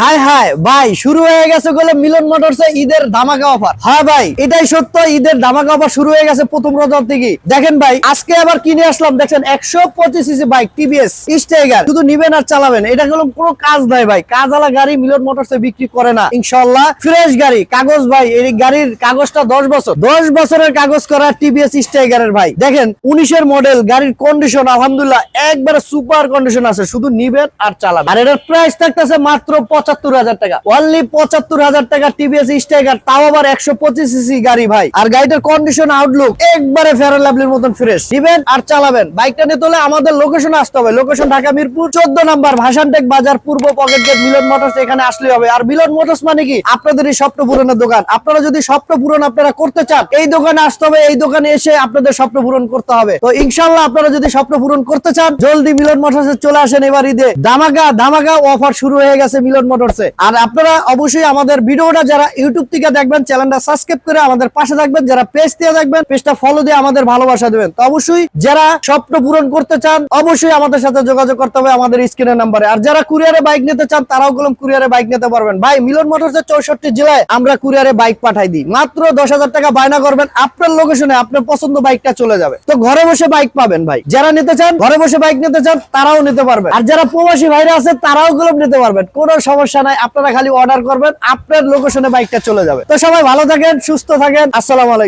হায় হায় ভাই, শুরু হয়ে গেছে বলে মিলন মোটরসে ঈদের ধামাকা অফার। হ্যাঁ ভাই, এটাই সত্য, ঈদের ধামাকা অফার শুরু হয়ে গেছে প্রথম রোজার থেকে। দেখেন ভাই, আজকে আবার কিনে আসলাম, দেখেন 125 সিসি বাইক টিভিএস স্টাইগার। শুধু নিবেন আর চালাবেন, এটা হলো কোনো কাজ নাই ভাই। কাজওয়ালা গাড়ি মিলন মোটরসে বিক্রি করে না ইনশাআল্লাহ। ফ্রেশ গাড়ি, কাগজ ভাই, এই গাড়ির কাগজটা 10 বছরের কাগজ করা টিভিএস স্টাইগারের ভাই। দেখেন 19-এর মডেল, গাড়ির কন্ডিশন আলহামদুলিল্লাহ একবারে সুপার কন্ডিশন আছে, শুধু নিবেন আর চালাবেন। আর এটার প্রাইস থাকতেছে মাত্র 75,000 টাকা, অনলি 75,000 টাকা টিভিএস স্টাইগার, তাও আবার 125 সিসি গাড়ি ভাই। আর গাড়িটার কন্ডিশন আউটলুক একবারে ফেয়ার এন্ড লাভলির মতন ফ্রেশ। নিবেন আর চালাবেন। বাইকটা নিতে হলে আমাদের লোকেশনে আসতে হবে। লোকেশন ঢাকা মিরপুর 14 নম্বর ভাসানটেক বাজার, পূর্ব পকেট গেট, মিলন মোটরস। এখানে আসলে হবে। আর মিলন মোটরস মানে কি আপনাদেরই স্বপ্ন পূরণের দোকান। আপনারা যদি স্বপ্ন পূরণ আপনারা করতে চান, এই দোকানে আসতে হবে। এই দোকানে এসে আপনাদের স্বপ্ন পূরণ করতে হবে। তো ইনশাআল্লাহ আপনারা যদি স্বপ্ন পূরণ করতে চান, জলদি মিলন মোটরসে চলে আসেন। এবার ঈদে ধামাকা অফার শুরু হয়ে গেছে মিলন মোটরসে। আর আপনারা অবশ্যই আমাদের ভিডিওটা যারা ইউটিউব থেকে দেখবেন, চ্যানেলটা সাবস্ক্রাইব করে আমাদের পাশে থাকবেন। যারা পেজ দিয়ে দেখবেন, পেজটা ফলো দিয়ে আমাদের ভালোবাসা দেবেন। তো অবশ্যই যারা স্বপ্ন পূরণ করতে চান, অবশ্যই আমাদের সাথে যোগাযোগ করতে হবে আমাদের স্ক্রিনের নাম্বারে। আর যারা কুরিয়ারে বাইক নিতে চান, তারাও কুরিয়ারে বাইক নিতে পারবেন ভাই। মিলন মোটরসের 64 জেলায় আমরা কুরিয়ারে বাইক পাঠাই দিই। মাত্র 10,000 টাকা বায়না করবেন, আপনার লোকেশনে আপনার পছন্দ বাইকটা চলে যাবে। তো ঘরে বসে বাইক পাবেন ভাই। যারা নিতে চান, ঘরে বসে বাইক নিতে চান, তারাও নিতে পারবেন। আর যারা প্রবাসী ভাইরা আছে, তারাও নিতে পারবেন। কোনো সমস্যা নাই, আপনারা খালি অর্ডার করবেন, আপনার লোকেশনে বাইকটা চলে যাবে। তো সবাই ভালো থাকেন, সুস্থ থাকেন। আসসালামু আলাইকুম।